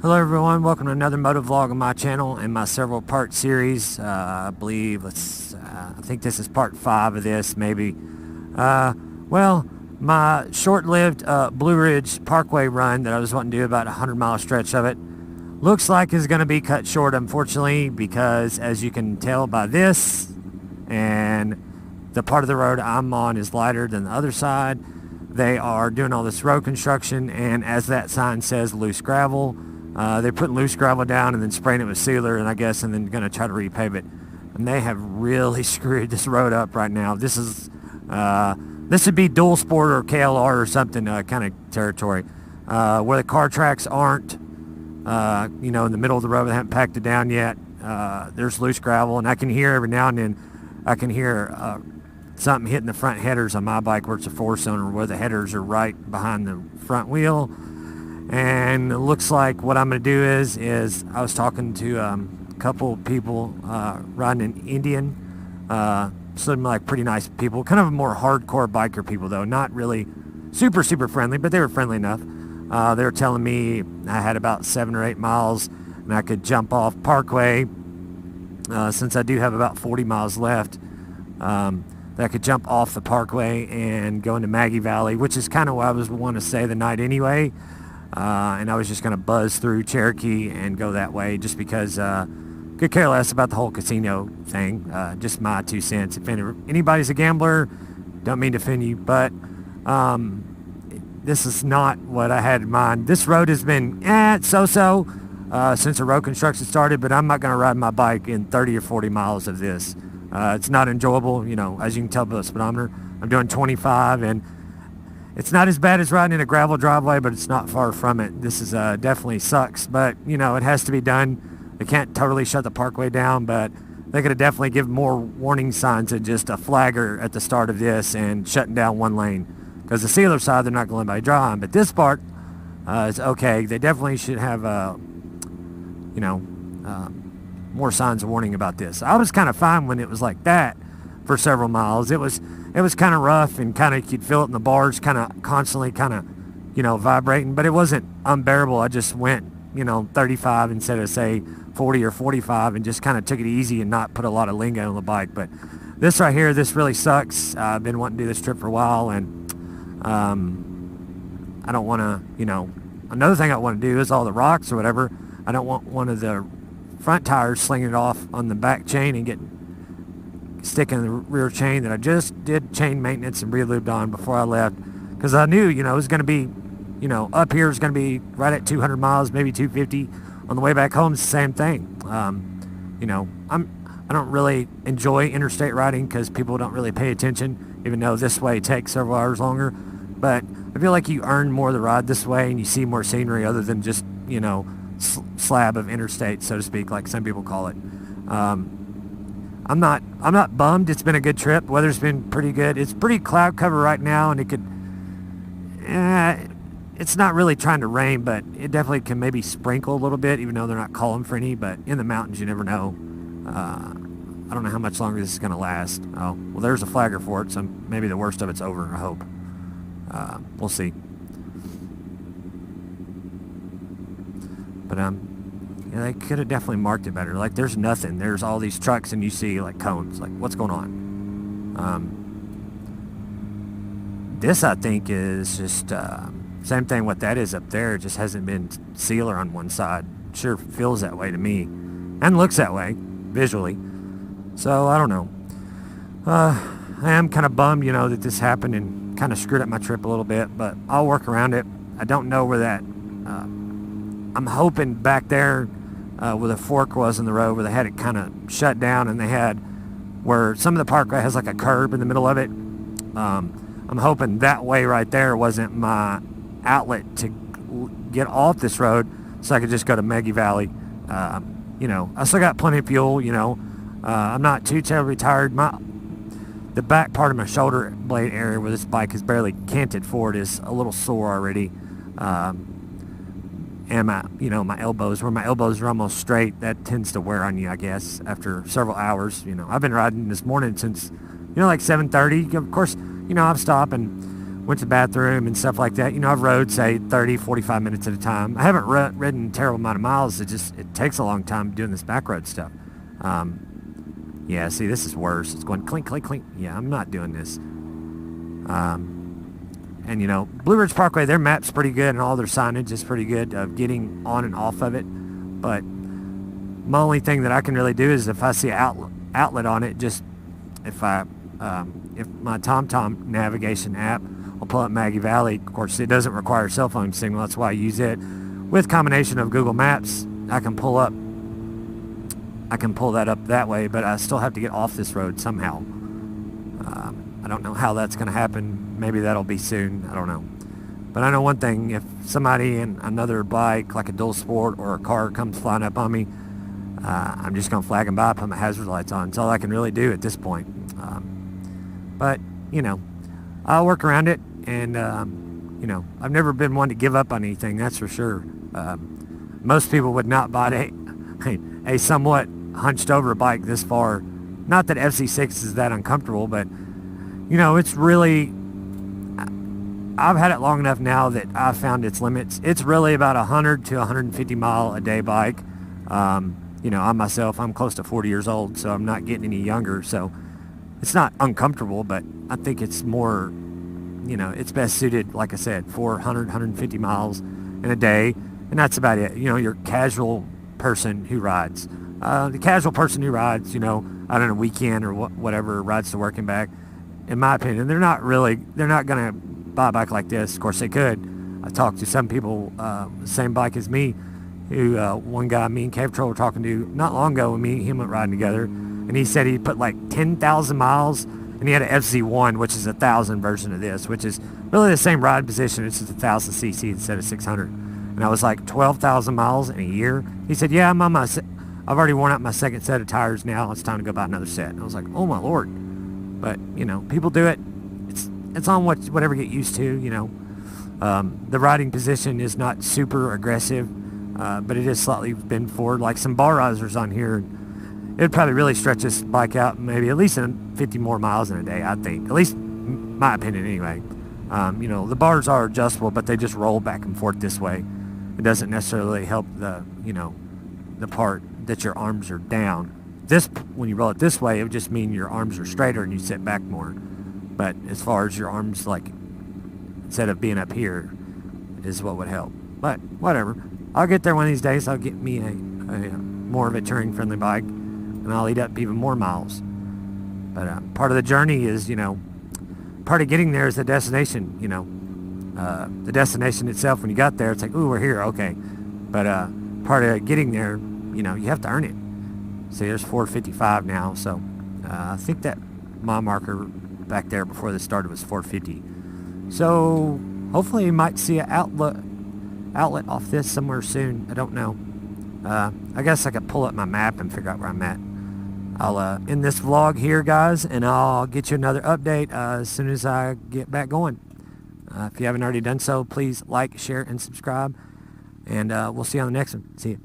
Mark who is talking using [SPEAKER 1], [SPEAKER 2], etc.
[SPEAKER 1] Hello everyone, welcome to another moto vlog on my channel and my several part series. I believe I think this is part 5 of this maybe. Well, my short-lived Blue Ridge Parkway run that I was wanting to do, about a 100-mile stretch of it, looks like is going to be cut short, unfortunately, because as you can tell by this, and the part of the road I'm on is lighter than the other side. They are doing all this road construction, and as that sign says, loose gravel. They're putting loose gravel down and then spraying it with sealer, and then going to try to repave it. And they have really screwed this road up right now. This would be dual sport or KLR or something kind of territory, where the car tracks aren't, in the middle of the road. They haven't packed it down yet. There's loose gravel, and I can hear every now and then, something hitting the front headers on my bike, where it's a 4-cylinder, where the headers are right behind the front wheel. And it looks like what I'm going to do is I was talking to a couple people riding an Indian, some like pretty nice people, kind of more hardcore biker people though, not really super friendly, but they were friendly enough. They were telling me I had about 7 or 8 miles and I could jump off Parkway, since I do have about 40 miles left, that I could jump off the Parkway and go into Maggie Valley, which is kind of what I was wanting to stay the night anyway. And I was just going to buzz through Cherokee and go that way, just because could care less about the whole casino thing. Just my 2 cents. If anybody's a gambler, don't mean to offend you, but this is not what I had in mind. This road has been so-so since the road construction started, but I'm not going to ride my bike in 30 or 40 miles of this. It's not enjoyable, as you can tell by the speedometer. I'm doing 25, and it's not as bad as riding in a gravel driveway, but it's not far from it. This is definitely sucks, but it has to be done. They can't totally shut the Parkway down, but they could have definitely given more warning signs than just a flagger at the start of this and shutting down one lane. Because the sealer side, they're not going to let anybody drive on, but this part is okay. They definitely should have, more signs of warning about this. I was kind of fine when it was like that for several miles. It was kind of rough, and kind of, you'd feel it in the bars, kind of constantly vibrating, but it wasn't unbearable. I just went 35 instead of say 40 or 45, and just kind of took it easy and not put a lot of lingo on the bike. But this right here, this really sucks. I've been wanting to do this trip for a while, and I don't want to, another thing I want to do is all the rocks or whatever. I don't want one of the front tires slinging it off on the back chain and sticking in the rear chain that I just did chain maintenance and re-lubed on before I left, because I knew it was going to be up here is going to be right at 200 miles, maybe 250. On the way back home, it's the same thing. I don't really enjoy interstate riding because people don't really pay attention, even though this way takes several hours longer. But I feel like you earn more of the ride this way, and you see more scenery other than just slab of interstate, so to speak, like some people call it. I'm not bummed. It's been a good trip. Weather's been pretty good. It's pretty cloud cover right now, and it's not really trying to rain, but it definitely can maybe sprinkle a little bit, even though they're not calling for any. But in the mountains, you never know. I don't know how much longer this is going to last. Oh, well, there's a flagger for it, so maybe the worst of it's over, I hope. We'll see. But they could have definitely marked it better. Like, there's nothing. There's all these trucks, and you see like cones. Like, what's going on? This, I think, is just same thing. What that is up there, it just hasn't been sealer on one side. Sure feels that way to me, and looks that way visually. So I don't know. I am kind of bummed, that this happened and kind of screwed up my trip a little bit. But I'll work around it. I don't know where that. I'm hoping back there where the fork was in the road, where they had it kind of shut down, and they had where some of the parkway has like a curb in the middle of it. I'm hoping that way right there wasn't my outlet to get off this road, so I could just go to Maggie Valley. I still got plenty of fuel. I'm not too terribly tired. The back part of my shoulder blade area where this bike is barely canted forward is a little sore already. And my elbows, where my elbows are almost straight, that tends to wear on you, I guess, after several hours. I've been riding this morning since, like 7:30. Of course, I've stopped and went to the bathroom and stuff like that. I've rode, say, 30, 45 minutes at a time. I haven't ridden a terrible amount of miles. It takes a long time doing this back road stuff. Yeah, see, this is worse. It's going clink, clink, clink. Yeah, I'm not doing this. And, Blue Ridge Parkway, their map's pretty good and all their signage is pretty good of getting on and off of it. But my only thing that I can really do is if I see an outlet on it, just if my TomTom navigation app, I'll pull up Maggie Valley. Of course, it doesn't require a cell phone signal. That's why I use it. With combination of Google Maps, I can pull that up that way, but I still have to get off this road somehow. I don't know how that's going to happen. Maybe that'll be soon. I don't know. But I know one thing. If somebody in another bike, like a dual sport or a car, comes flying up on me, I'm just going to flag them by, put my hazard lights on. It's all I can really do at this point. But, I'll work around it. And, I've never been one to give up on anything, that's for sure. Most people would not buy a somewhat hunched over bike this far. Not that FC6 is that uncomfortable, but it's really, I've had it long enough now that I've found its limits. It's really about 100 to 150 mile a day bike. I myself, I'm close to 40 years old, so I'm not getting any younger, so it's not uncomfortable, but I think it's more, it's best suited, like I said, for 100, 150 miles in a day, and that's about it. Your casual person who rides. The casual person who rides, on a weekend or whatever, rides to work and back, in my opinion, they're not going to buy a bike like this. Of course, they could. I talked to some people, the same bike as me, who one guy, me and Cave Troll were talking to not long ago when me and him went riding together, and he said he put like 10,000 miles, and he had an FZ1, which is a 1,000 version of this, which is really the same ride position. It's just 1,000 cc instead of 600. And I was like, 12,000 miles in a year? He said, yeah, I've already worn out my second set of tires now. It's time to go buy another set. And I was like, oh my Lord. But, people do it. It's on whatever you get used to, The riding position is not super aggressive, but it is slightly bent forward, like some bar risers on here. It'd probably really stretch this bike out maybe at least 50 more miles in a day, I think. At least my opinion anyway. The bars are adjustable, but they just roll back and forth this way. It doesn't necessarily help the part that your arms are down. When you roll it this way, it would just mean your arms are straighter and you sit back more. But as far as your arms, like, instead of being up here, is what would help. But whatever. I'll get there one of these days. I'll get me a more of a touring-friendly bike, and I'll eat up even more miles. But part of the journey is, part of getting there is the destination, The destination itself, when you got there, it's like, ooh, we're here, okay. But part of getting there, you have to earn it. See, there's 455 now, so I think that mile marker back there before this started was 450. So hopefully you might see an outlet off this somewhere soon. I don't know. I guess I could pull up my map and figure out where I'm at. I'll end this vlog here, guys, and I'll get you another update as soon as I get back going. If you haven't already done so, please like, share, and subscribe, and we'll see you on the next one. See you.